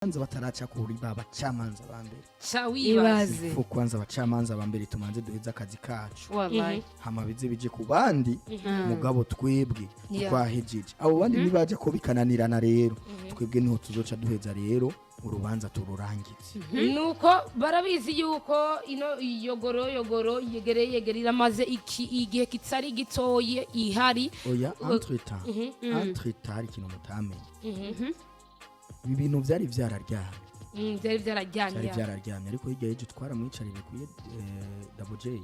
Kwanza bataracha kuri bacamanza bambere Chawibaze fo kwanza bacamanza bambere tumanze duheza akazi kacu wallahi hama bize bije ku bandi mugabo twebwe twahejeje abo bandi nibaje ko bikananirana rero twebwe niho tuzoca duheza rero urubanza tururangize nuko barabizi yuko ino yogoro yegerira maze igihe kitsari gitoye ihari oya entre temps ikintu mutamenye ibintu byari byararyamye ariko hirya y'ejo twaramwicariye bikuye Double J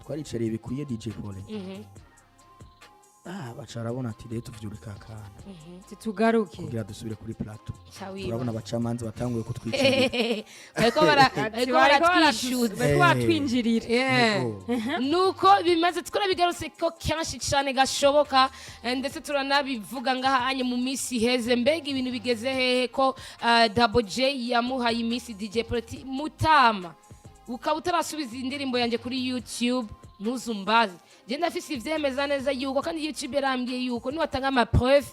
twaricariye bikuye DJ Paulin bacarabona ati rero tuvyurika akana tugaruke kugira dusubire kuri plateau Chawiba turabona abacamanza batanguye kutwicira bariko batwinjirira nuko bimaze tukora bigarutse ko kenshi cyane gashoboka ndetse turanabivuga ngaha anye mu misi heze mbega ibintu bigeze hehe ko Double J yamuhaye imisi DJ Paulin mutama ukaba utarasubiza indirimbo yanje kuri YouTube ntuzumbaze Jenda fisi vyemeza neza yuko kandi YouTube yarambye yuko ni watanga ama preuve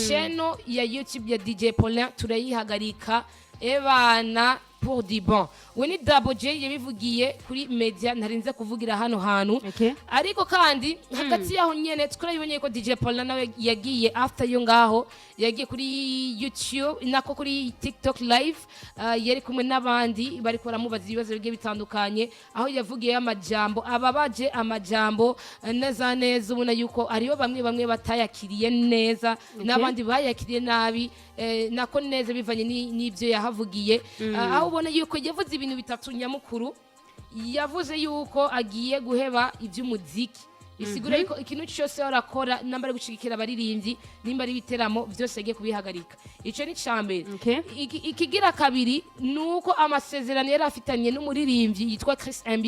channel ya YouTube ya DJ Paulin turayihagarika ebana pour du bon. Weni Double J yabivugiye kuri media narinze kuvugira hano hantu ariko kandi hagati yaho nyene twarabibonye ko DJ Paulin nawe yagiye after yo ngaho yagiye kuri YouTube nako kuri TikTok live yari kumwe n'abandi bari koramubaza ibibazo bigiye bitandukanye aho yavugiye amajambo ababaje amajambo neza neza ubona yuko ariyo bamwe batayakiriye neza n'abandi bayakiriye nabi nako neza bivanye n'ibyo yahavugiye aho ubona yuko yavuze ibintu bitatu nyamukuru yavuze yuko agiye guheba iby'umuziki bisigura yuko ikintu cyose arakora nambare gushigikira abaririmbyi nimba ari biteramo byose yagiye kubihagarika ico ni cyambere ikigira kabiri nuko amasezerano yari afitanye n'umuririmbyi yitwa Chris MB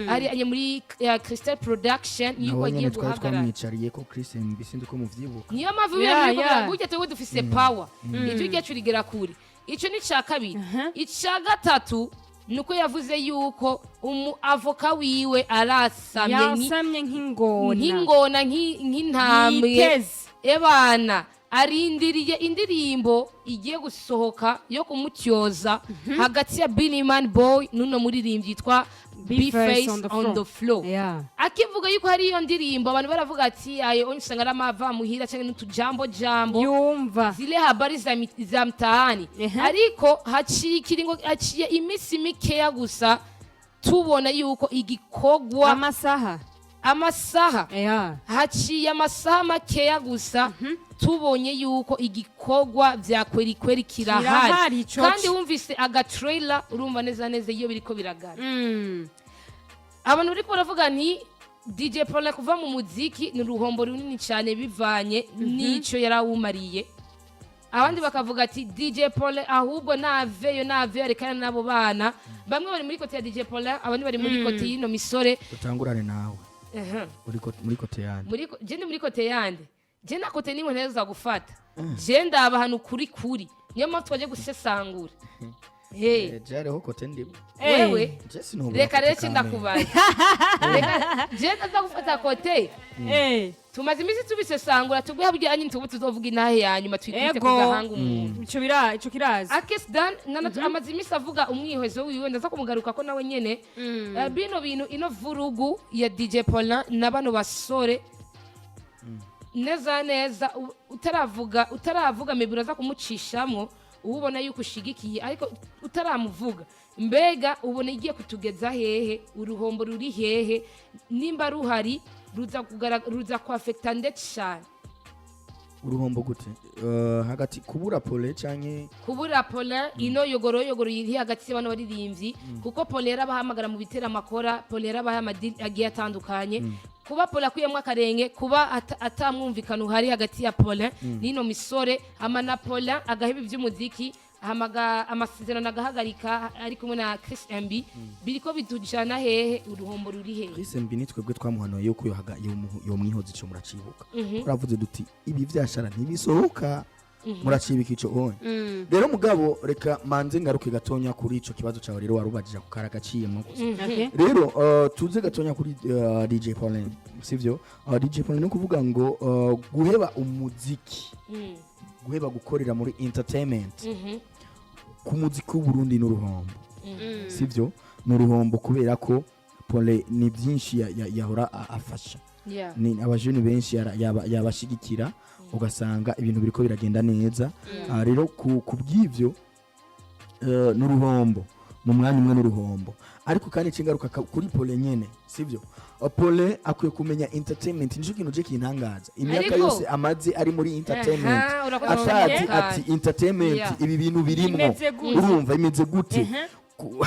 ari anye muri Crystal Production yuko agiye guhagarara twamwicariye ko Chris MB sindi ko muvyibuka niyo mavu byo burya tewe dufise power icyo giye curigera kuri ico ni cya kabiri icya gatatu nuko yavuze yuko avoka wiwe arasamye nk'ingona nk'intambwe ebana arindiriye indirimbo igiye gusohoka yo kumutyoza hagati ya Biniman Boy nuno muririmbyi yitwa Face on the floor akivuga yuko hari iyo ndirimbo abantu baravuga ati aye onsanga ramava muhira cyane n'utujambo yumva zile habari za mtaani ariko haciye imisi mikeya gusa tubona yuko igikogwa amasaha haciye amasaha makeya gusa tubonye yuko igikogwa vya kweri kirahari kandi wumvise aga trailer urumva neza iyo biriko biragara abantu bariko baravuga nti DJ Paulin kuva mu muziki ni uruhombo runini cyane bivanye n'ico yarawumariye abandi bakavuga ati DJ Paulin ahubwo naveyo rekana nabo bana bamwe bari muri kote ya DJ Paulin abandi bari muri kote y'ino misore tutangurane nawe muri kote yande jende muri kote yande jende kote nimwe neza gufata jende abantu kuri niyo mpamvu twaje gusesangura jare ho kote ndimo wewe reka rero ndakubaye jende azagufata kote tumaze imisi tubisesangura tugwe habye anyi ntubu tuzovuga inahe yanyuma twitse kugahanga umuntu ico kirazi akesdan nana amaze imisi avuga umwihwezo wiwe ndaza kumugaruka ko nawe nyene bino bintu ino vurugu ya DJ Paulin nabano basore neza utaravuga mebura za kumucishamo ubona yuko ushigikiye ariko utaramuvuga mbega ubona igiye kutugeza hehe uruhombo ruri hehe nimba ruhari ruza kwafekta ndetse cyane uruhombo gute hagati kubura Paulin canke kubura Paulin ino yogoro iri hagati y'abana baririmbyi kuko Paulin yarabahamagara mu bitera makora Paulin yarabahamadi agiye atandukanye kuba Paulin kuyemwa karenge kuba atamwumvikano hari hagati ya Paulin nino misore amana Paulin agaheba iby'umuziki amasezerano agahagarika ari kumwe na Chris MB biriko bitujana hehe uruhombo ruri hehe Chris MB nitwebwe twamuhanoye yuko yo mwihoze cyo muracibuka turavuze duti ibi vyashara ntibisohoka muracibika ico onye rero mugabo reka manze ngaruke gatonya kuri ico kibazo cyawe rero warubajije ku karagaciyemwo rero tuze gatonya kuri DJ Paulin sivyo DJ Paulin no kuvuga ngo guheba umuziki guheba gukorera muri entertainment ku muziki w'Uburundi n'uruhombo sivyo n'uruhombo kubera ko Pole ni byinshi yahora afasha ni abajene benshi yabashigikira ugasanga ibintu biriko biragenda neza rero ku bw'ivyo n'uruhombo mu mwanya umwe n'uruhombo ariko kandi cingaruka kuri Pole nyene sivyo Pole akwiye kumenya entertainment nico kintu je kintangaza imyaka yose amaze ari muri entertainment ati entertainment ibi bintu birimwo urumva imeze gute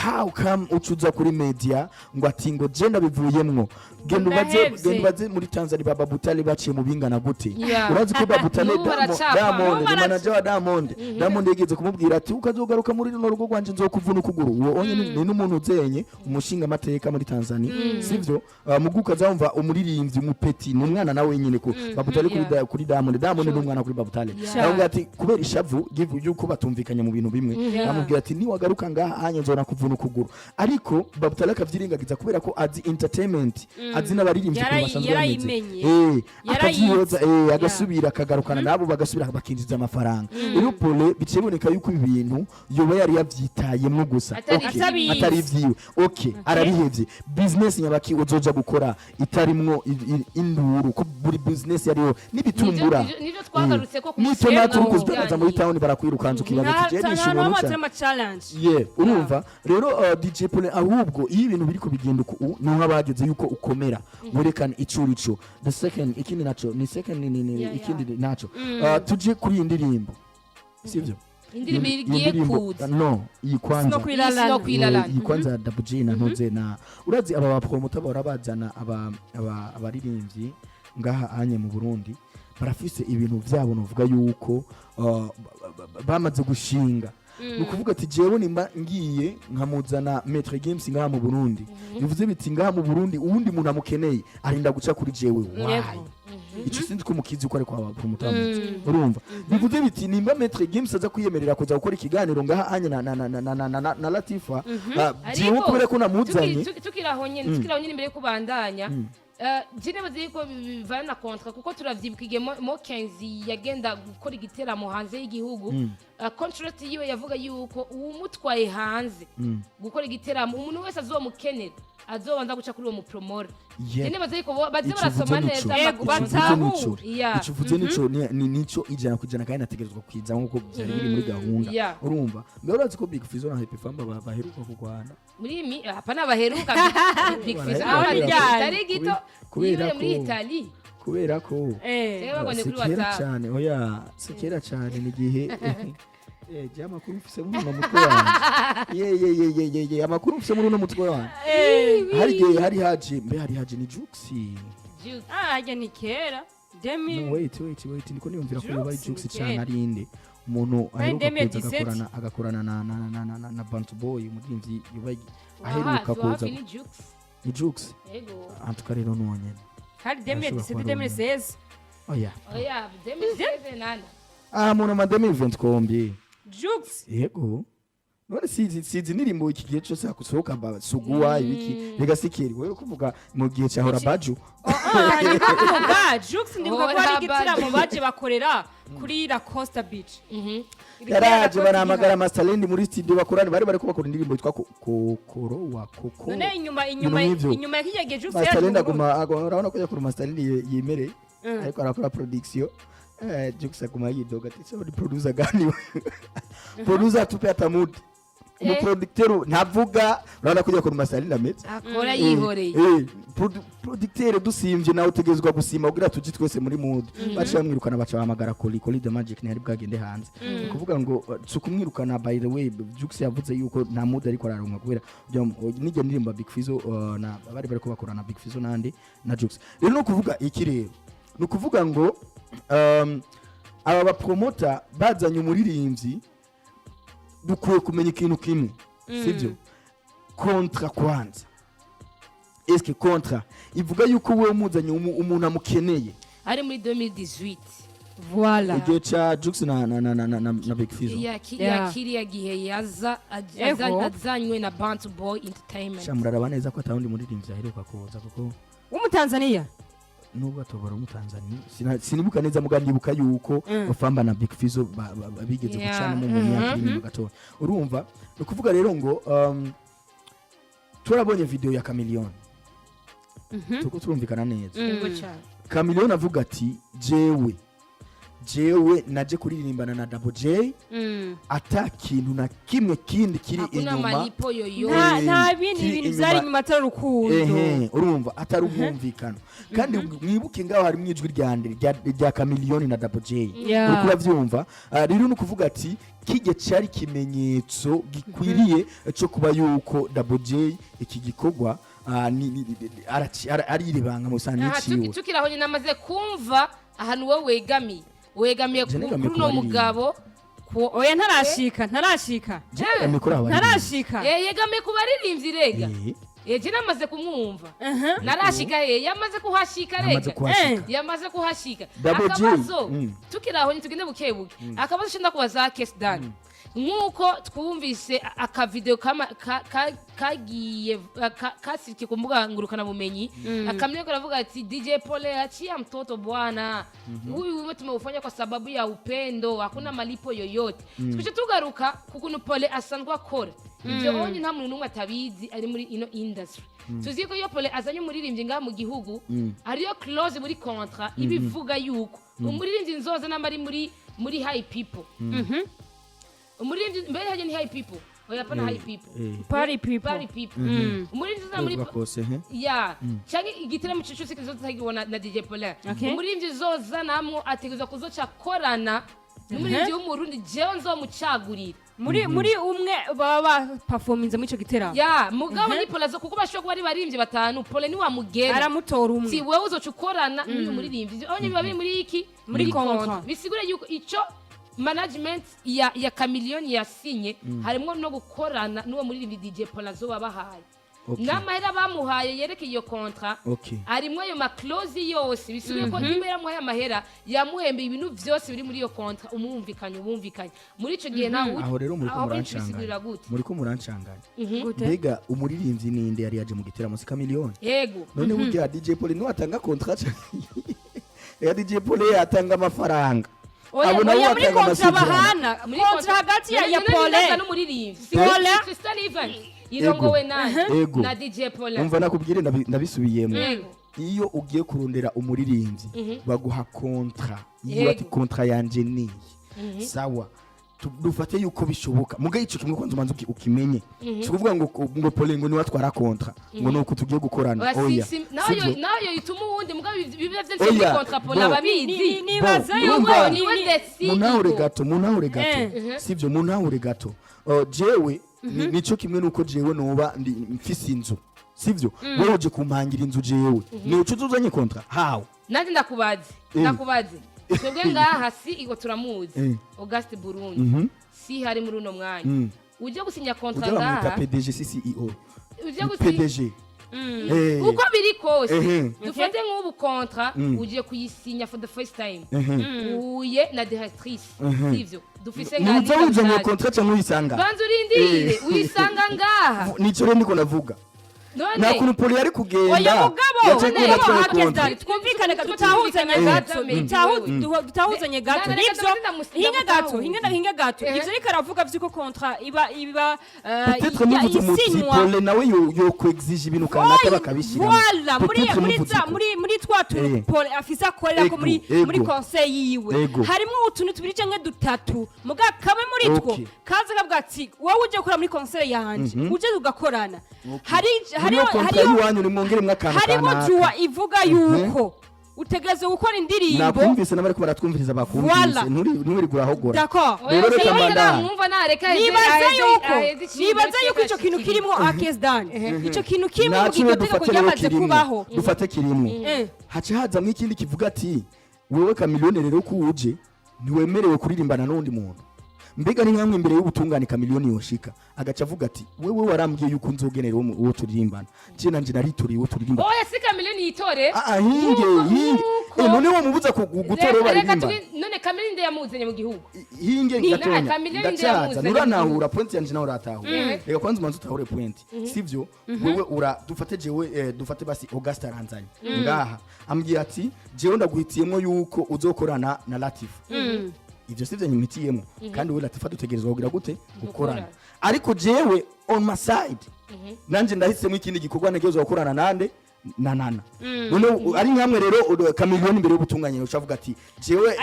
how come ucuza kuri media ngo ati ngo je ndabivuyemwo genda ubaze muri Tanzania baba Butale baciye mu bingana gute urazi ko baba Butale Diamond ni manager wa Diamond yigeze kumubwira ati ukazogaruka muri no rugo rwanje nzokuvuna ukuguru uwo onye ni n'umuntu uzenye umushinga amateka muri Tanzania sivyo muguka zamva umuririmbyi umupeti n'umwana nawe nyine ko baba Butale kuri Diamond n'umwana kuri baba Butale aravuga ati kubera ishavu give yuko batumvikanye mu bintu bimwe amubwira ati ni wagaruka ngaha anye nzona kuvuna ukuguru ariko baba Butale akavyirengagiza kubera ko azi entertainment azi n'abaririmbyi ko basanzwe bameze akavyihoza agasubira akagarukana nabo bagasubira bakinjiza amafaranga rero Pole biceboneka yuko ibintu yoba yari yavyitayemwo gusa atari ivyiwe arabihevye business nyabaki uzoja gukora itarimwo induru ko buri business yariyo n'ibitumbura nivyo twagarutse ko nito natukuza muri town barakwirukanza ukibaza kije n'ishimo urumva rero DJ Pole ahubwo iyo ibintu biriko bigenda uko no bageze yuko ukomera werekana icurico the second ikindi naco ni second ni ikindi naco tuje kuri indirimbo sivyo indirimbo igiye kuza no iyi kwanza Double J na ntuze na urazi aba bapromoter barabazana abaririmbyi ngaha anye mu Burundi barafise ibintu vyabo novuga yuko bamaze gushinga ukuvuga ati jewe nimba ngiye nkamuzana Maître Games ngaha mu Burundi bivuze biti ngaha mu Burundi uwundi muntu amukeneye arinda guca kuri jewe ico sindi ko mukizi uko ari kwa promoter urumva bivuze biti nimba Maître Games aza kwiyemerera kuza gukora ikiganiro ngaha anye na Latifa jewe kubera ko namuzanye tukiraho nyene imbere yo kubandanya jine bazi ko bivana na kontra kuko turavyibukiye mo 15 yagenda gukora igiteramo hanze y'igihugu contract yiwe yavuga yuko umutwaye hanze gukora igiteramo umuntu wese azomukenera azobanza guca kuri uwo mupromora jine bazi ko baze barasoma neza batahu icuvuze nico ijana kujana kandi nategerezwa kwiza nkuko byari biri muri gahunda urumva mbere urazi ko Big Fizzo na Happy Famba baheruka kugwana muri hapana baheruka Big Fizzo ari gito kubera muri Italy kubera ko sikera cyane sikera cyane ni gihe jama kuri ufise mu mutwe wanje amakuru ufise muri no mutwe wanje hari haje ni Juxi ajya ni kera no wait niko niyumvira ko yoba Juxi cyane arinde umuntu aheruka agakorana na Bantu Boy umudimvyi yoba aheruka kuza ni Juxi antukarero nonyene hari 2016 oya 2016 nana muntu ma 2020 kombi Jux yego none sizi nirimbo iki gihe cyose akusohoka suguwa ibiki legasikeri wewe kuvuga mu gihe cyahora baju kuvuga Jux ndibuka ko ari gitiramo baje bakorera kuri La Costa Beach yaraje baramagara Masterland muri studio bakorana bari ko bakora indirimbo yitwa kokoro wa koko none inyuma yakijya Jux Masterland urabona ko yakora Masterland yemereye ariko arakora production Jux aguma yidoga ati so di producer gani producer tupe atamudi umuproducteur ntavuga urabona kujya kuri Masterland ameze akora yihoreye producteur dusimvye nawe utegezwa gusima kugira tuji twese muri mood bacha bamwirukana bacha bahamagara Koli the Magic ntari bwagende hanze kuvuga ngo sukumwirukana by the way Jux yavuze yuko nta mood ariko araronka kubera nijye ndirimba Big Fizzo na bari ko bakorana Big Fizzo nande na Jux rero no kuvuga iki rero no kuvuga ngo aba bapromota bazanye umuririmbyi dukwiye kumenya ikintu kimwe sivyo kontra kwanza eske kontra ivuga yuko we umuzanye umuntu amukeneye ari muri 2018 voilà igihe cha Jux na Big Fizzo yakiriya gihe yaza azanywe na Bantu Boy Entertainment shamurara baneza ko atawundi muririmbyi aheruka kuza kuko umutanzania nubwo atobora mu Tanzania sinibuka neza muga ndibuka yuko Famba na Big Fizzo bigeze gucana mu myaka y'ibintu gato urumva no kuvuga rero ngo turabonye video ya Chameleone tuko turumvikana neza Chameleone avuga ati jewe naje kuririmbana na Double J ata kintu na kimwe kindi kiri inyuma nta bindi bintu byari inyuma atari urukundo urumva atari ubwumvikano kandi mwibuke ngaho hari mwijwi rya Chameleone na Double J uko bavyumva rero no kuvuga ati kije cyari kimenyetso gikwiriye cyo kuba yuko Double J iki gikorwa ari iribanga mu saniciwe tukiraho nyine namaze kumva ahantu wowe wegamiye kuri no mugabo oya ntarashika yegamiye ku baririmbyi rega je namaze kumwumva narashika yamaze kuhashika rega yamaze kuhashika akabazo tukiraho tugende bukebuke akabazo shenda kubaza case done nkuko twumvise akavideo kagiye kasiki kumbuga ngurukana bumenyi akamnyo karavuga ati DJ Paulin achia mtoto bwana huyu wewe tumeufanya kwa sababu ya upendo hakuna malipo yoyote tukiche tugaruka kukuntu Paulin asanzwe akora ibyo onye nta muntu numwe atabizi ari muri ino industry tuzi ko yo Paulin azanye umuririmbyi ngaha mu gihugu ariyo clause muri contrat ibivuga yuko umuririmbyi nzoza n'amari muri high people umuririmbyi mbere haje ni high people oya pana high people party people umuririmbyi za muri ya cyangwa igitaramo cy'ucusi kizotagibona na DJ Paulin umuririmbyi zoza namwo ategeza kuzoca korana n'umuririmbyi w'umurundi jewe nzomucagurira muri umwe baba performance muri ico giteramo ya mugabo ni Paulin kuko bashobora kuba ari baririmbyi batanu Paulin ni wa mugera aramutora umwe si wewe uzocukorana n'uyu muririmbyi onye biba biri muri iki muri contrat bisigure yuko ico management ya Chameleone yasinye harimo no gukorana n'uwo muri DJ Paulin zo babahaye n'amahera bamuhaye yerekeye iyo contrat harimo ayo maclose yose bisubiye ko nimera muhaye amahera yamuhembeye ibintu byose biri muri iyo contrat umwumvikanye muri ico gihe nawe aho rero muri ko murancanganya mbega umuririmbyi ninde yari yaje mu giteramo si Chameleone yego none burya DJ Paulin no atanga contrat ya DJ Paulin atanga amafaranga oya muri kontra bahana kontra hagati ya Paulin Paulin Crystal Event irongowe na DJ Paulin umva nakubwire ndabisubiyemo iyo ugiye kurondera umuririmbyi baguha kontra iyo ati kontra yanje ni sawa dufate yuko bishoboka mugaye ico kimwe kwanza umanze ukimenye cikuvuga ngo Paulin ngo ni watwara kontra ngo nuko tugiye gukorana oya nayo ituma uwundi mugabe bibya vyose kontra Paulin ababizi nibaza yuko ni desi munahure gato sivyo munahure gato jewe nico kimwe nuko jewe noba mfise inzu sivyo wowe uje kumpangira inzu jewe ni ucuzuzanye kontra how nandi ndakubaze twebwe ngaha si igo turamuzi Auguste Burundi si hari muri uno mwanya uje gusinya kontra ngaha PDG CEO uje gusinya PDG uko biri kose dufate nk'ubu kontra uje kuyisinya for the first time uye na directrice sivyo dufise ngaha uje mu kontra cyangwa uyisanga banzu urindire uyisanga ngaha nico rero ndiko navuga na kuntu Paulin yari kugenda oya mugabo twumvikane tutahuzanye gato nivyo hinga gato ivyo riko aravuga vyuko kontra iba peut-être muvuze umuti Paulin nawe yo coexige ibintu kanaka bakabishira voilà muri twa tuntu Paulin afisa akorera ko muri conseil yiwe harimo utuntu tubiri canke dutatu muga kamwe muri two kaza kavuga ati wowe uje gukora muri conseil yanje uje tugakorana harimo juwa ivuga yuko utegereza gukora indirimbo nakumvise n'abari ko baratwumviriza bakumvise nturi gurahogora d'accord nibaza yuko ico kintu kirimo akezdani ico kintu kirimo mu gitegeko cyamaze kubaho dufate kirimo hace haza mw'ikindi kivuga ati wewe Chameleone rero ko uje ntiwemerewe kuririmbana n'undi muntu mbega ni nkamwe imbere y'ubutungane Chameleone yoshika agaca avuga ati wewe warambwiye yuko nzogenera uwo turirimbana je nanje naritoriye uwo turirimbana oya si Chameleone yitore hinge yuko none wo mubuza gutora reka baririmba none Kamiliyoni nde yamuzanye mu gihugu hinge Ni- gatonya Kamiliyoni nde ndacaza yamuzanye nuranahura point yanje nawe uratahura reka kwanza umanze utahure point sivyo wewe dufate jewe dufate basi Auguste aranzanye ngaha ambwira ati jewe ndaguhitiyemo yuko uzokorana na Latif ivyo sivyo nyimitiyemo kandi we Latif dutegerezwa kugira gute gukorana ariko jewe on my side nanje ndahisemo ikindi gikorwa ntegerezwa gukorana nande na nana none ari nkamwe rero Kamiliyoni imbere y'ubutunganye ucavuga ati jewe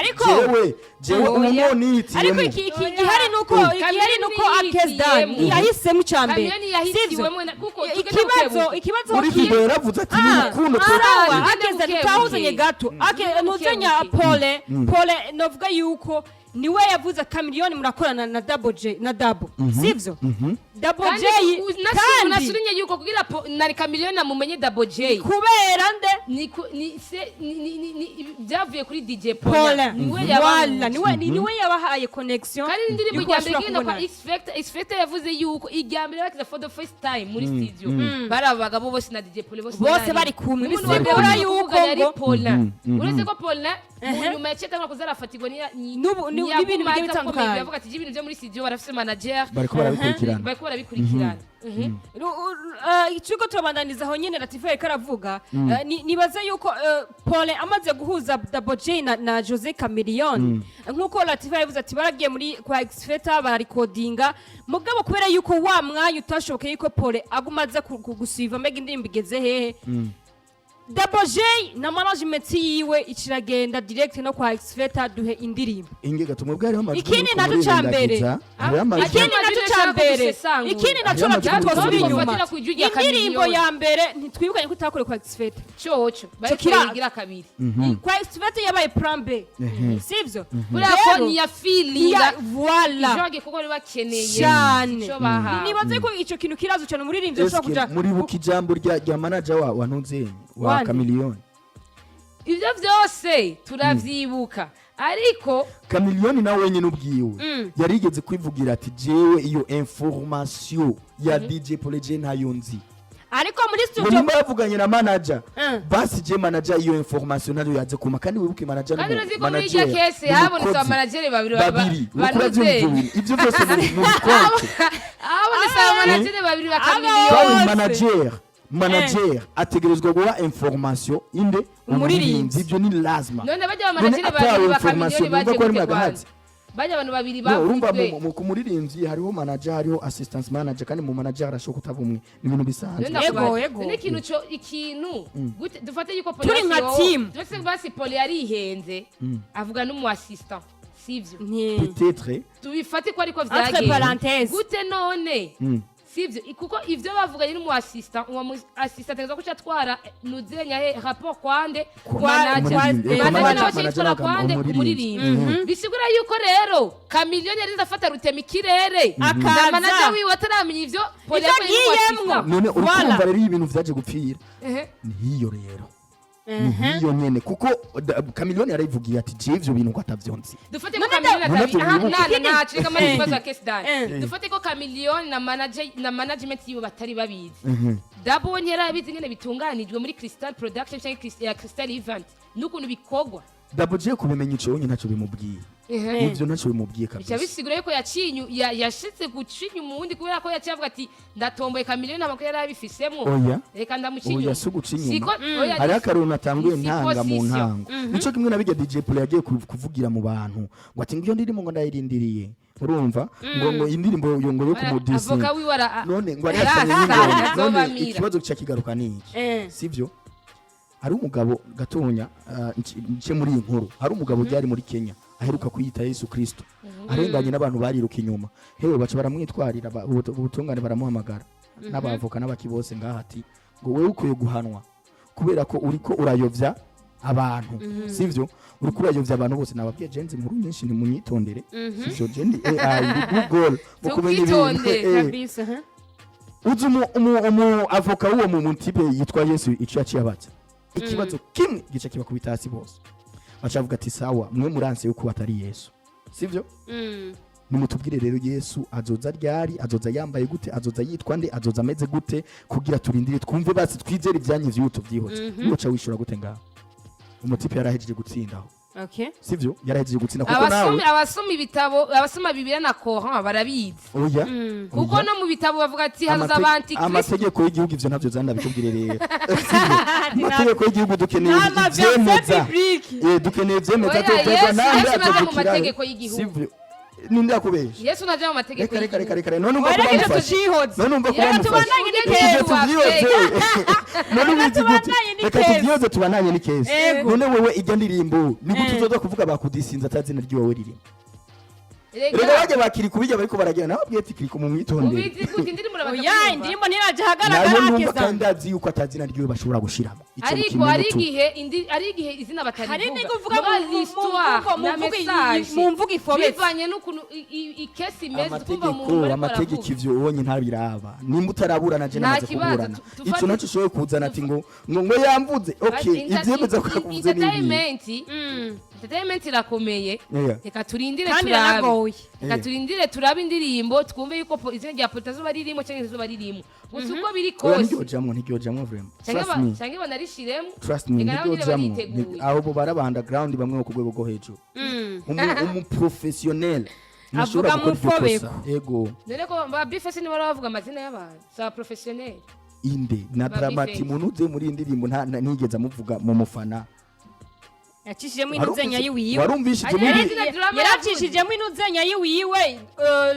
umoni ariko igihari nuko Akezdani yahisemo cyambere ikibazo uri video yaravuze ati n'urukundo twarawa Akezdani twahuzanye gato ntuzenya Paulin novuga yuko niwe yavuze Kamiliyoni murakorana na Double J na Double sivyo Double J kandi nasurinye yuko kugira na Kamiliyoni namumenye Double J kubera nde ni byavuye kuri DJ Paulin niwe yabahaye connection kandi indirimbo ijyambere gino kwa X yavuze yuko ijyambere bakiza for the first time muri studio barabaga bo bose na DJ Paulin bose bari kumwe bisigura yuko yari Paulin uretse ko Paulin nyuma yaceta nko kuzarafatirwa n'ibintu bigiye bitandukanye bavuga ati ibintu byo muri studio barafise manager bariko barabikurikirana ikigo turabandaniza aho nyene Latif yariko aravuga nibaza yuko Paulin amaze guhuza Double J na Jose Kamiliyoni nkuko Latif yavuze ati baragiye muri kwa X-Factor bararecordinga mugabo kubera yuko wa mwanya utashobokeye yuko Paulin agumaze gusiva mbega indirimbo igeze hehe Double J na management yiwe ikiragenda direct no kwa X-Factor duhe indirimbo inge gatumwe bwari amajwi ikindi naco cambere ikindi naco natwosubira inyuma indirimbo ya mbere ntitwibukanye ko itakore kwa X-Factor coco bayigira kabiri kwa X-Factor yabaye plan B sivyo burako ni ya feeling voilà joge kuko bari bakeneye cyane cyo baha nibaze ko ico kintu kirazo cyane umuririmbyi ushobora kuja muri bukijambo rya manager wa ntuzenye wa Kamiliyoni ivyo vyose turavyibuka ariko Kamiliyoni nawe wenyine ubwiwe yarigeze kwivugira ati jewe iyo information ya DJ Paulin ntayo nzi ariko muri studio nimba yavuganye na manager basi je manager iyo information nayo yaje kuma kandi wibuke manager kandi uraziko muri irya kese habonetse manager babiri banuze ivyo byose muri konti habonetse manager babiri ba Kamiliyoni manager ategerezwa guha information inde umuririmbyi ibyo ni lazima none bajya manager babiri ba Kamiliyoni baje gutegwaza bajya abantu babiri bavuzwe mu kumuririmbyi hariho manager hariho assistant manager kandi mu manager arashoka utavumwe ni ibintu bisanzwe yego ni ikintu dufate yuko turi nka team twese basi Paul yari ihenze avuga n'umu assistant sivyo peut-être tubifate ko ariko vyagiye gute none sivyo kuko ivyo bavuganye n'umu assistant uwo assistant tegeza ko cyatwara nuzenya he rapport kwande manager kwande kumuririmba bisigura yuko rero Kamiliyoni yari ndafata rutema ikirere akaza manager wiwe ataramenya ivyo none urukumva rero ibintu vyaje gupfira niyo rero niyo nyene kuko Kamiliyoni yarayivugiye ati je ivyo bintu ngo atavyonzi dufate ko Kamiliyoni nacika muri kibazo ya Akezdani dufate ko Kamiliyoni na management yiwe batari babizi Double nyera bizi ngene bitunganijwe muri Crystal Production cyangwa Crystal Event nukuntu bikogwa Double J kubimenya ico nyine ntaco bimubwiye ivyo ntaco bimubwiye kabisa bisigura yuko yacinyu yashitse gucinya umundi kubera ko yaciye avuga ati ndatomboye Kamiliyoni amakuru yari abifisemo reka ndamucinyu oya sugucinyuma hari akaruntu atanguye ntanga mu ntango nico kimwe nabijya DJ Paulin yagiye kuvugira mu bantu ngo ati ngiyo ndirimo ngo ndayirindiriye urumva ngo indirimbo yo ngo yo kumudisi none ngo ari none ikibazo cya kigaruka niki sivyo hari umugabo gatonya nce muri inkuru hari umugabo byari muri Kenya aheruka kuyita Yesu Kristo arenganye n'abantu bariruka inyuma hewe baca baramwitwarira ubutungane baramuhamagara n'abavoka n'abakibose ngahati ngo wewe ukwiye guhanwa kubera ko uriko urayovya abantu sivyo uriko urayovya abantu bose nababwiye jenzi inkuru nyinshi ni munyitondere sivyo jendi AI Google mukumenya ibintu kabisa uzi umu avoka uwo mu tipe yitwa Yesu ico yaciye abaza ikibazo kimwe gice kiba kubitasi bose bacavuga ati sawa mwe muranse yuko atari Yesu sivyo nimutubwire rero Yesu azoza ryari azoza yambaye gute azoza yitwa nde azoza ameze gute kugira turindire twumve basi twizere ivyanye vy'uto vyihotse uca wishura gute ngaho umutipe yarahejeje gutsindaho Okay. sivyo yarahejeje gutsinda kuko nawe abasoma ibitabo abasoma Bibiliya na Koran barabizi oya kuko no mu bitabo bavuga ati haza abanti Kristo amategeko y'igihugu ivyo ntavyo zanda bikubwire rero amategeko y'igihugu dukeneye ivyemeza dukeneye ivyemeza tutegwa nande mu mategeko y'igihugu sivyo ninde yakubesha Yesu naje mu mategeko reka none umva ko bamufashe none umva ko tubandanye reka tuvyihoze tubananye ni keza none wewe ijya ndirimbo ni gute uzoza kuvuga bakudisinza atazina ry'iwawe ririmo reka baje bakiri kubijya bariko baragira nawe bwiye tikiriko mu mwitondere ubizi gute indirimbo oya indirimbo ntiraje hagaragara numva kandi azi yuko atazina ry'iwe bashobora gushiramo ariko ari igihe izina batarivuga hari n'ikuvuga mu mvuga ifobetse bivanye n'ukuntu ikesi imeze twumva mu muntu amategeko ivyo ubonye ntabiraba nimba utaraburana je namaze kuburana ico naco ushoboye kuzana ati ngo yamvuze okay ivyemeza ko yakuvuze ni entertainment irakomeye reka turindire kandi turabe ranagoye reka turindire turabe indirimbo twumve yuko izina rya Polita zuba ririmo cyangwa izuba ririmo gusa uko biri kose ntiryojamwo vraiment cyangwa banarishiremo trust me ntiryojamwo aho bo bara underground bamwe ku rwego rwo hejuru umu professionnel avuga mu fobeko ego dore ko ba bifese ni baravuga amazina y'abantu sa professionnel inde na dramati munuze muri indirimbo ntigeze amuvuga mu mufana yacishijemo inuzenya yiwiwe warumvishije yaracishijemo inuzenya yiwiwe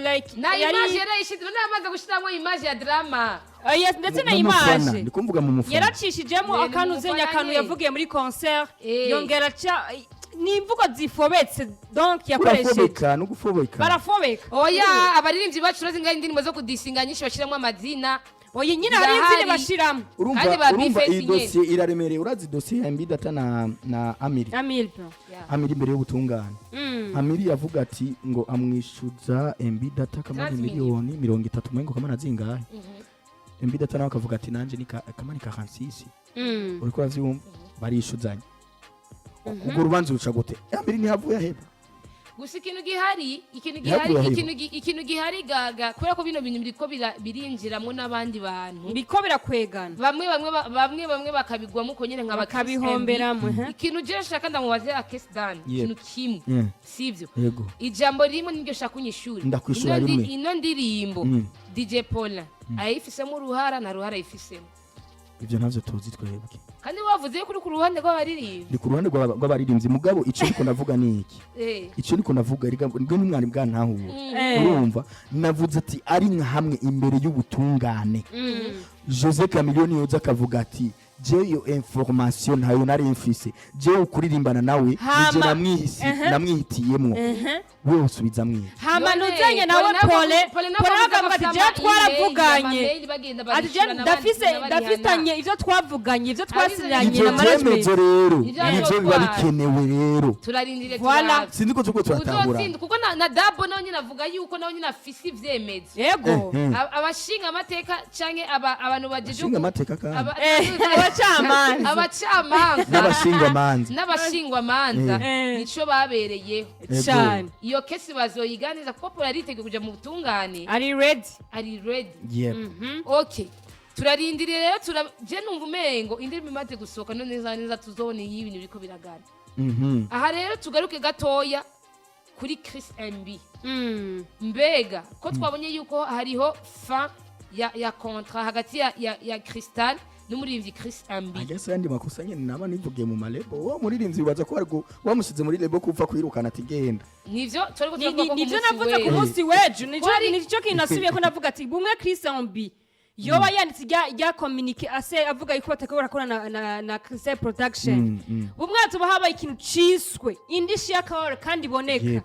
like na image yarayishije namaze gushiramo image ya drama yes ndetse na image ndikumvuga mu mufana yaracishijemo akanuzenya akantu yavugiye muri concert yongera ni imvugo zifobetse donc yakoresheje no gufobeka barafobeka oya abaririmbyi bacu urazinga indirimbo zo kudisinga nyinshi bashiramo amazina oye nyine hari izindi bashiramo urumva iyi dosiye iraremereye urazi dosiye ya mbidata na Amiri imbere y'ubutungane Amiri yavuga ati ngo amwishuza mbidata kamani miliyoni 30 mwengo kamana zingahe mbidata nawe akavuga ati nanje ni kamani 46 uriko uravyumva barishuzanya ubwo rubanza ruca gute Amiri ntihavuye aheba gusa ikintu gihari gaga kubera ko bino bintu biriko birinjiramwo n'abandi bantu biriko birakwegana bamwe bakabigwamo uko nyene nk'abakabihomberamo ikintu je shaka ndamubaze akesi dani ikintu kimwe sivyo ijambo rimwe niryo shaka unyishuri ino ndirimbo DJ Paulin ayifisemo uruhara na ruhara ayifisemo ivyo ntavyo tuzi twebwe kandi wavuze kuri ku ruhande rw'abaririmbyi ni ku ruhande rw'abaririmbyi mugabo ico niko navuga niki ico niko navuga rwe n'umwana bwa ntaho urumva navuze ati ari nka hamwe imbere y'ubutungane Jose Chameleone yoza akavuga ati jeyo information ntayo nari mfise je ukuririmbana nawe je namwihitiyemwo wewe usubiza mwi hamanuzanye nawe Pole akavuga ati je twaravuganye ati je ndafitanye ivyo twavuganye ivyo twasinyanye na management rero nivyo biba bikenewe rero turarindire sindi ko tuko turatangura kuko na Dabo nawe nyine avuga yuko nawe nyine afise ivyemezo yego abashinga amateka canke abantu bajeje amateka kandi abacamanza n'abashingwamanza nico babereyeho cyane iyo kesi bazoyiganiza kuko Polariteguye kuja mu butungane ari ready okay turarindiriye rero je numva umengo indirimbo imaze gusohoka none neza tuzobona ibintu biriko biragana aha rero tugaruke gatoya kuri Chris MB mbega ko twabonye yuko hariho fin ya contrat hagati ya Crystal n'umuririmbyi Chris MB agese yandi makosa nyene naba nivugiye mu malebo wo muririmbyi ubaza ko ariko wamushize muri lebo kupfa kwirukana ati genda nivyo turi kuvuga ko nivyo navuze ku munsi wejo nico kinasubiye ko navuga ati bumwe Chris MB yoba yanditse rya communique ase avuga yuko batakora korana na Chris production bumwe tuba habaye ikintu ciswe indishi yakawara kandi boneka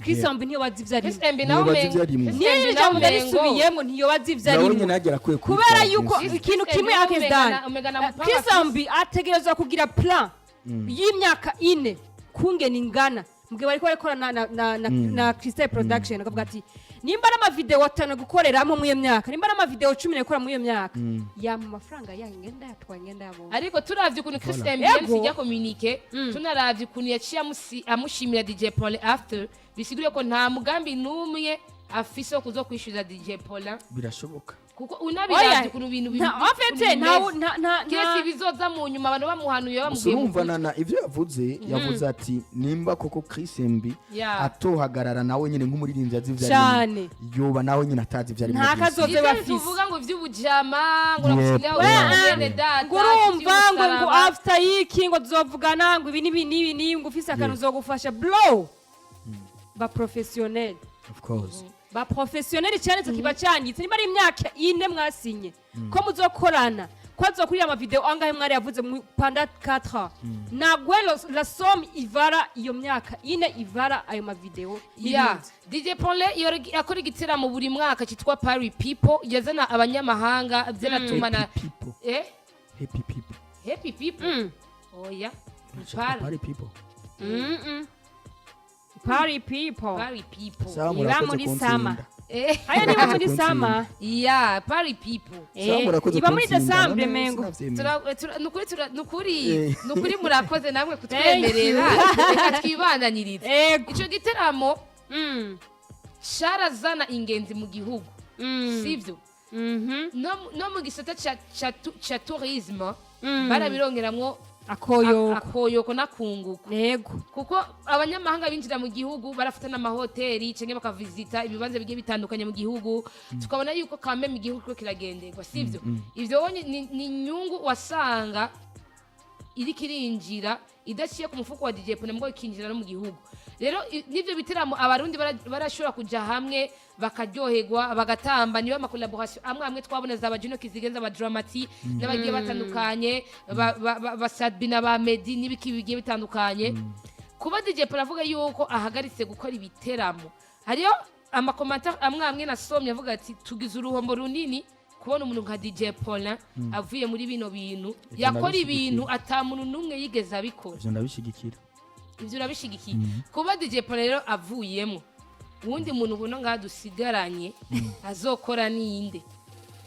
Chris MB niyo bazivya Chris MB nawe niyo jambo yarisubiyemo niyo bazivya rimwe kubera yuko ikintu kimwe akezdana Chris MB ategerezwa kugira plan y'imyaka 4 kungena ingana mugwe bariko barakora na Chris production akavuga ati nimba ari amavideo 5 gukoreramo mu iyo myaka nimba ari amavideo 10 gukora mu iyo myaka ya mu mafaranga yangenda yatwangenda yabo ariko turavye ukuntu Chris MB yamsijya communique tunaravye ukuntu yaciye amushimira DJ Paul after bisiguriye ko nta mugambi numwe afise wo kuzokwishyuza DJ Paulin birashoboka kuko unabiravye ukuntu ibintu kesi bizoza mu nyuma abantu bamuhanuye bamubwiye urumva ivyo yavuze ati nimba koko Chris Mbi atohagarara nawe nyine nk'umuririmbyi azi cyane yoba nawe nyine atazi ivyo ari mu nta kazoze bafise tuvuga ngo vy'ubujama ngo nakusigaho ngene data urumva ngo after yiki ngo tuzovugana ngo ibi nibi ngo ufise akantu uzogufasha blow ba professionnel of course ba professionnel cyane kiba cyanyitse niba ari imyaka 4 mwasinye ko muzokorana ko azokurira ama video angahe mwari yavuze pendant 4 ans nagwe la somme ivara iyo myaka 4 ivara ayo ma video DJ Paulin yakora igitira mu buri mwaka cyitwa Paris People yazana abanyamahanga byenatumana Happy People oya Paris People Party people. Iba muri sama. Haya niba muri sama. Party people. Iba muri December mengo. Nukuri murakoze namwe kutwemerera. Reka twibandanirize. Ico giteramo sharazana ingenzi mu gihugu. Sivyo? No mu gisata cha tourisme barabirongeramwo akoyoko nakunguko yego kuko abanyamahanga binjira mu gihugu barafata n'amahoteli cenge bakavisita ibibanza bigiye bitandukanye mu gihugu tukabona yuko kame mu gihugu kiragenderwa sivyo ivyo ni nyungu wasanga iri kirinjira idashiye ku mufuko wa DJ Paulin ngo ikinjira no mu gihugu rero nivyo bitiramo abarundi barashobora kuja hamwe bakaryoherwa bagatamba niyo ma collaboration amwe twaboneza abajino kizigenza aba dramati n'abagiye batandukanye basadbina ba Medi nibiki bigiye bitandukanye kuba DJ Paulin avuga yuko ahagaritse gukora ibiteramo hariyo ama commentaire amwe nasomye avuga ati tugize uruhombo runini kubona umuntu nka DJ Paulin avuye muri bino bintu yakora ibintu atamuntu numwe yigeze abikora ivyo ndabishigikira ivyo urabishigikiye kuba DJ Paulin rero avuyemo uwundi muntu ubona ngadusigaranye azokora ninde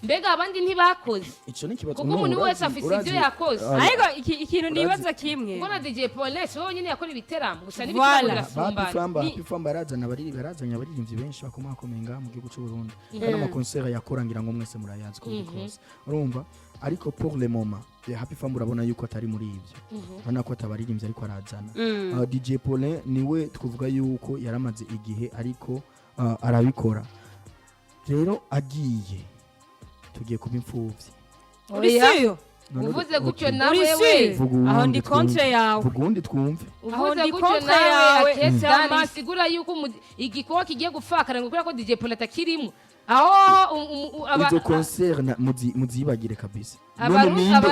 mbega abandi ntibakoze ico ni kibazo kuko umuntu wese afise ivyo yakoze ariko ikintu nibaza kimwe mbona DJ Paulin so nyine yakora ibiteramo gusa n'ibiteramo Happy Famba barazanye abaririmbyi benshi bakomakomenga mu gihugu cy'u Burundi kandi ama concert yakorangira ngo mwese murayazi ko bikoze urumva ariko pour le moment Happy Famba urabona yuko atari muri ivyo urabona ko atabaririmbyi ariko arazana DJ Paulin niwe tkuvuga yuko yaramaze igihe ariko arabikora rero agiye tugiye kuba imfuvyi urisiyo uvuze gutyo nawe we aho ndi contre yawe vugundi twumve uvuze gutyo nawe akesana sigura yuko igikowa kigiye gufakara ngo ko DJ Paulin atakirimo aho izo concert muzibagire kabisa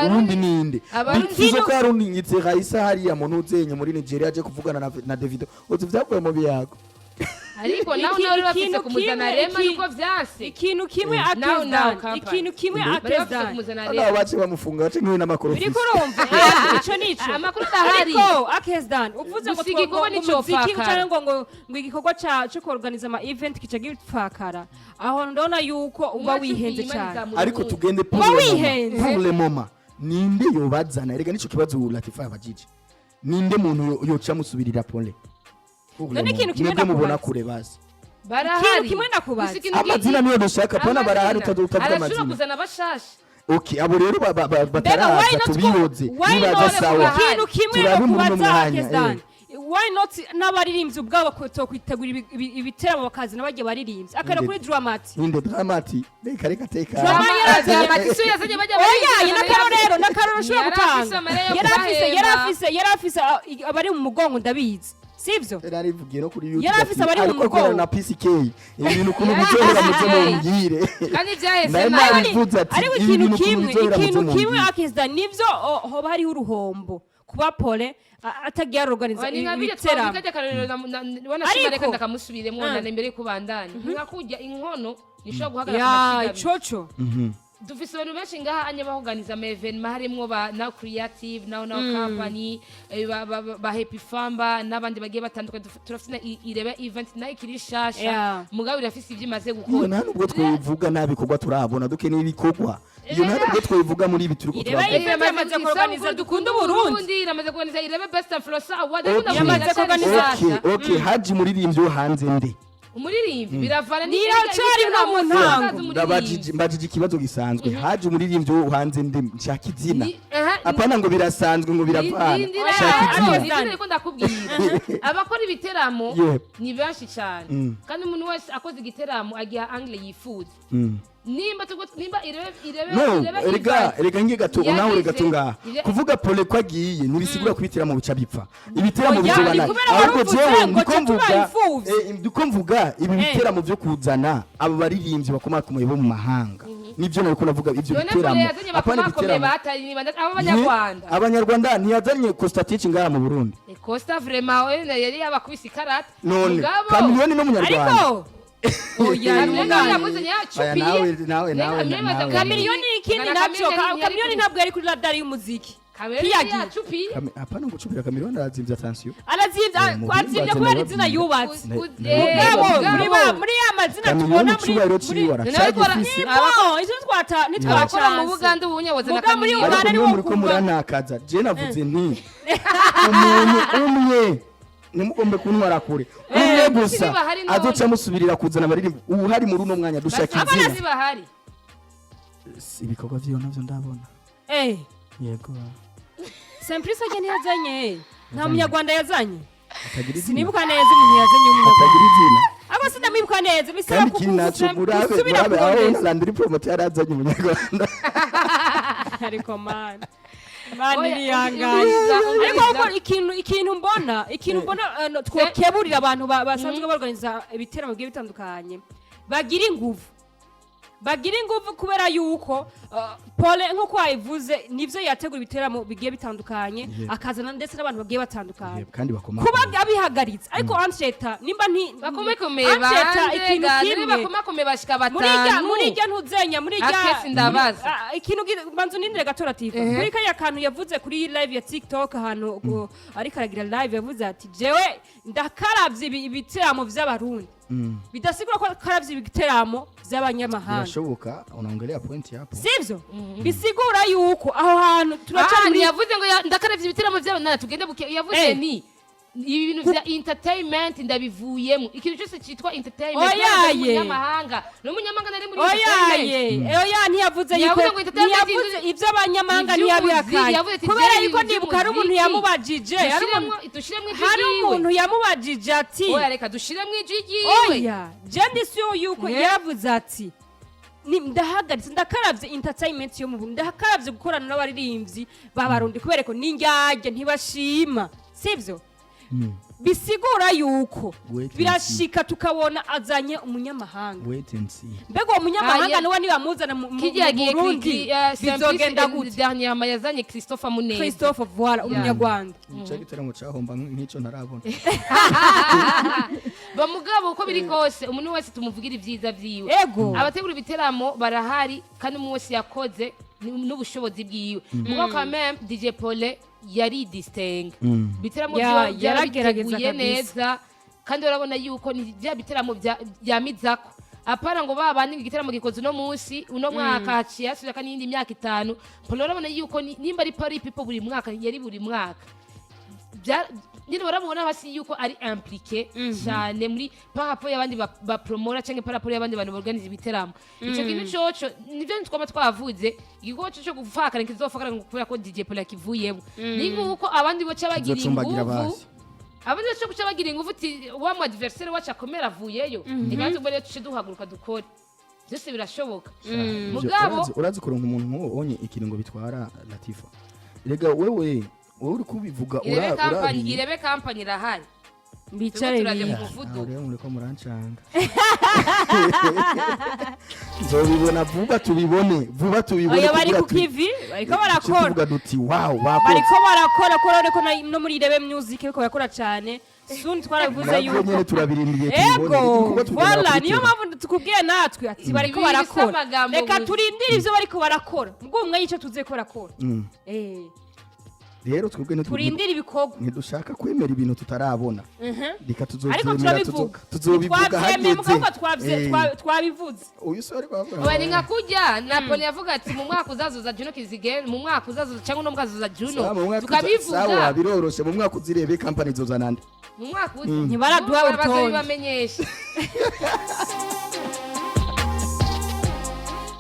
ubundi ninde bivuze ko hari unyitse Raisa hariya muntu uzenye muri Nigeria aje kuvugana na Davido uzi vyavuye mu biyago ariko nawe bafite kumuzana rema yuko vyase ikintu kimwe akezdan nawe bace bamufunga bace nkwe n'amakuru biriko urumva ico nico amakuru ahari ariko akezdan uvuze ngo igikorwa nico fakara ngo igikorwa cyo organize ama event kica gifakara aho ndona yuko uba wihenze cyane ariko tugende pour le moment ninde yobazana erega nico kibazo Latifa yabajije ninde muntu yoca musubirira Paulin none ikintu kimwe ndakubona kure basi barahari kimwe ndakubaza amazina niyo dushaka pana barahari utavuga amazina arashobora kuzana bashasha okay abo rero bataraza tubiyoze nibaza sawa ikintu kimwe ndakubaza Akezdan why not n'abaririmbyi ubwabo ko kwitegura ibiteramo bakazi nabagiye baririmbyi akara kuri dramati inde dramati reka teka dramati so yazanye bajya baririmbyi nakarero ushobora gutanga yarafise abari mu mugongo ndabizi sivyo narivugiye no kuri YouTube yarafise abari mu mugongo na PCK ibintu kuno muzohora muzo ngire kandi byaheze ariko ikintu kimwe Akezdan nivyo hoba hari uruhombo kuba Paulin atagiye organize ibiteramo ariko ndakamusubiremo nane mbere kubandanya nkakujya inkono nishobora guhagarara coco dufise abantu benshi ngaha anye baorganiza ama evenement harimwo ba Now Creative Now Company ba Happy Famba n'abandi bagiye batandukanye turafite IREBE event nayo kirishasha mugabo irafise ivyimaze gukora nta nubwo twivuga nabikorwa turabona dukeneye ibikorwa iyo nta nubwo twivuga muri ibi turiko yamaze organiza dukunda Burundi yamaze organiza IREBE Best Influencer Award yamaze organiza okay haji muririmbyi wo hanze nde umuririmbyi biravana Niracari no mu ntango. Mbajije ikibazo gisanzwe haje umuririmbyi wo hanze ndimi nshaka izina apana ngo birasanzwe ngo biravana niko ndakubwira abakora ibiteramo ni benshi cyane kandi umuntu wese akoze igiteramo agiha angle yifuza nimba erega ngiye gato nawe uri gato ngaha kuvuga pole ko agiye ntibisigura kubitira mu bica bipfa ibiteramo bizobana ahubwo jewe ndiko mvuga ibi biteramo byo kuzana abo baririmbyi bakomakomeye bo mu mahanga nibyo nariko navuga ivyo biteramo apana ibiteramo abanyarwanda ntiyazanye Costa Tich ngaha mu Burundi Costa vraiment yari yabakubise karate none kamiliyoni no munyarwanda Kamiliyoni ikindi nabyo Kamiliyoni ntabwo yari kuri radari y'umuziki apana gucupira Kamiliyoni arazimvye attention arazimvye kubera izina yubatse muri ya mazina tubona nitwakora mu Buganda ubunyaboze na Kamiliyoni muri ko muranakaza je navuze nti umuntu umwe nimugombe kuntwara kure umwe gusa azoca musubirira kuzana abaririmbo ubu hari muri uno mwanya dushaka izina ibikorwa vyo navyo ndabona yego Simplice ageni yazanye nta munyarwanda yazanye sinibuka neza umuntu yazanye umunyarwanda aba sindamibuka neza bisaba kusubira kurondeza Landry Promoter yarazanye umunyarwanda ariko man Maniri yangaye ariko ikintu mbona twokeburira abantu basanzwe barganiza ibiteramo bigiye bitandukanye bagira ingufu kubera yuko Paul nkuko wayivuze nivyo yategura ibiteramo bigiye bitandukanye akazana ndetse n'abantu bagiye batandukanye kandi bakoma kuba abihagaritse ariko Ancheta nimba nti bakomekomeye ikintu kimwe bakomakomeye bashika batanu muri rya ntuzenya muri rya akesi ndabaza ikintu banzu nindire gatoratifa muri kaya kantu yavuze kuri live ya TikTok ahantu ariko aragira live yavuze ati jewe ndakaravye ibiteramo vy'abarundi bidasigura ko karavye ibiteramo vy'abanyamahanga birashoboka unaongelea point hapo sivyo bisigura yuko aho hantu turacari yavuze ngo ndakaravye ibiteramo vy'abana tugende yavuze ni ibi bintu vya entertainment ndabivuyemo ikintu cyose cyitwa entertainment n'umunyamahanga nari muri entertainment oya ntiyavuze yuko ntiyavuze ivy'abanyamahanga ntiyabihakanye kubera yuko ndibuka ari umuntu yamubajije hari umuntu yamubajije ati oya reka dushiremo ijwi ryiwe oya je ndisiyo yuko yavuze ati ndahagaritse ndakaravye entertainment yo mu Burundi ndakaravye gukorana n'abaririmbyi babarundi kubera ko ningyajye ntibashima sivyo bisigura yuko birashika tukabona azanye umunyamahanga mbego umunyamahanga niwe nibamuzana mu Burundi bizogenda gute dernier ama yazanye Christopher Muneza Christopher voilà umunyarwanda cyo giteramo cyahomba nk'icyo ntarabona bamugabo uko biri kose umuntu wese tumuvugira ivyiza vyiwe abategura ibiteramo barahari kandi umuntu wese yakoze n'ubushobozi bwiwe muko quand même DJ Paulin yari distingue biteramo yaragerageje neza kandi urabona yuko ni bya biteramo bya mizako apara ngo babandi igiteramo gikoze uno munsi uno mwaka haciye asubira kandi indi myaka 5 Paul urabona yuko nimba ari Paris people buri mwaka yari buri mwaka nyine barabona hasi yuko ari impliqué cyane muri parapo y'abandi ba promora cyangwa parapo y'abandi bantu organize ibiteramo ico kintu coco nivyo twaba twavuze igigoco cyo gufakara kizofakara ngo kubera ko DJ Paul yakivuyemo ni nguko abandi bo cabagira ingufu abandi cyo kucabagira ingufu uti wa mu adversaire wacu akomera avuyeyo ndikanze ubwo rero tuce duhaguruka dukore byose birashoboka mugabo urazi kuronka umuntu nk'uwo onye ikiringo bitwara Latifa rega wewe uri kubivuga irebe kampani irahari bicare rero mureko murancanga nzobibona vuba tubibone oya bari ku kivi bariko barakora tuvuga duti wow bariko barakora ko no muri irebe music ariko bakora cyane soon twaravuze yuko nyene turabirindiye tubibone voilà niyo mpamvu tukubwiye natwe ati bariko barakora reka turindire ivyo bariko barakora ubwo umwe yico tuze ko barakora rero twebwe turindira ibikorwa ntidushaka kwemera ibintu tutarabona reka ariko tuzobivuga hageze twabivuze uyu sore oya ni nka kurya Napoli yavuga ati mu mwaka uzazoza Juno Kizigere mu mwaka uzazoza cyangwa no mwazoza Juno tukabivuga sawa biroroshe mu mwaka uzirebe company zoza nande mu mwaka ntibaraduha urutonde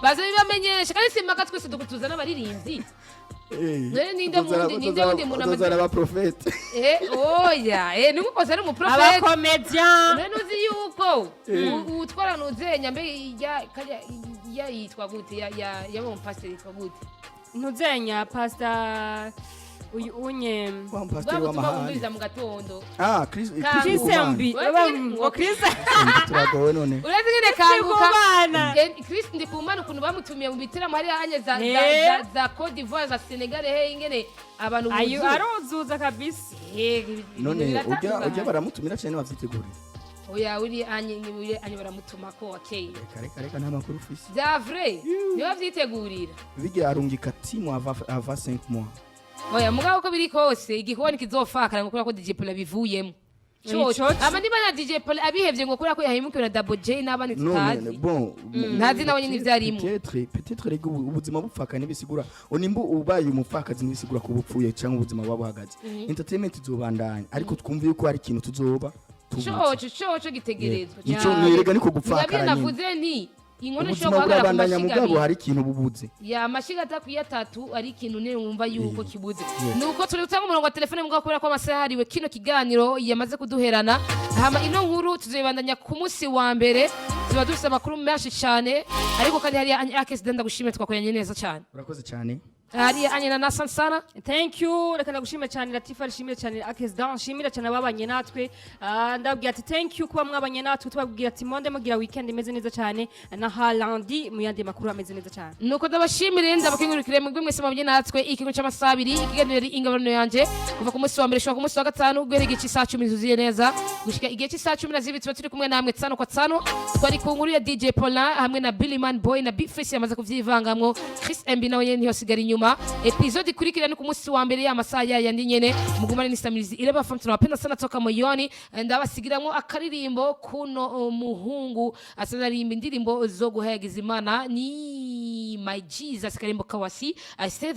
bazabibamenyesha kandi simaka twese tuzana abaririmbyi ninde wundi muntu amazana aba profete oya numukoze ari umuprofete abakomedian none uzi yuko utwara nuzenya mbe ya yitwa gute ya mu pastor yitwa gute ntuzenya pastor unye pastor wa mahali mu gatondo Chris turagowe none urazi ngene kanguka Chris ndi kumana ukuntu bamutumiye mu bitira muri hanye za Côte d'Ivoire za Senegal ingene abantu aruzuza kabisa none ujya baramutumira cyane bavyitegurira oya uri anye baramutuma ko okay reka nta makuru ufise za vrai niba vyitegurira bige arungika timu ava 5 mois oya mugabo ko biri kose igikoni kizofakara ngo ko DJ Paulin bivuyemo aba niba na DJ Paulin abihevye ngo ko yahimukiwe na Double J n'abandi tutazi ntazi nawe nyine ivyarimo peut-être rego ubuzima bupfaka nibisigura onimbu ubaye umupfakazi nibisigura ko bupfuye cyangwa ubuzima babuhagaze entertainment izobandanya ariko twumviye ko hari ikintu tuzoba coco gitegerezwa ico nirega niko gupfakara nyine navuze nti inkono cyo guhagarara ku mashiga mugabo hari ikintu bubuze ya mashiga atakuye 3 ari ikintu ne wumva yuko kibuze nuko turi gutanga umurongo wa telefone mugabo kubera ko amasaha hariwe kino kiganiro yamaze kuduherana hama ino nkuru tuzibandanya ku munsi wa mbere ziba dufite amakuru menshi cyane ariko kandi hari accident ndagushimye twakoranye neza cyane urakoze cyane hari anyina na Sansana thank you reka nagushimira cyane Latifa rishimira cyane accident shimira cyane ababanye natwe ndabwira ati thank you kuba mwabanye natwe tubabwira ati monde mugira weekend imeze neza cyane na halandi mu yandi makuru ameze neza cyane nuko ndabashimire ndabakingurikire mu mwese mabanye natwe ikigo cy'amasabiri ikiganiro ingabano yanje kuva ku munsi wa mbere shwa ku munsi wa gatanu guhera igihe cy'isaha 10 zuzuye neza gushika igihe cy'isaha 10 tuba turi kumwe namwe tsano kwa tsano twari ku nkuru ya DJ Paulin hamwe na Billy Man Boy na Big Face yamaze kuvyivangamwo Chris MB nawe niyo sigara inyuma episode ikurikira ni ku munsi wa mbere y'amasaha yandi nyene mugumane n'istamirizi IREBE FM tunapenda sana toka moyoni ndabasigiramwo akaririmbo kuno muhungu asanarimba indirimbo zo guhayagiza Imana ni My Jesus karimbo kawasi I said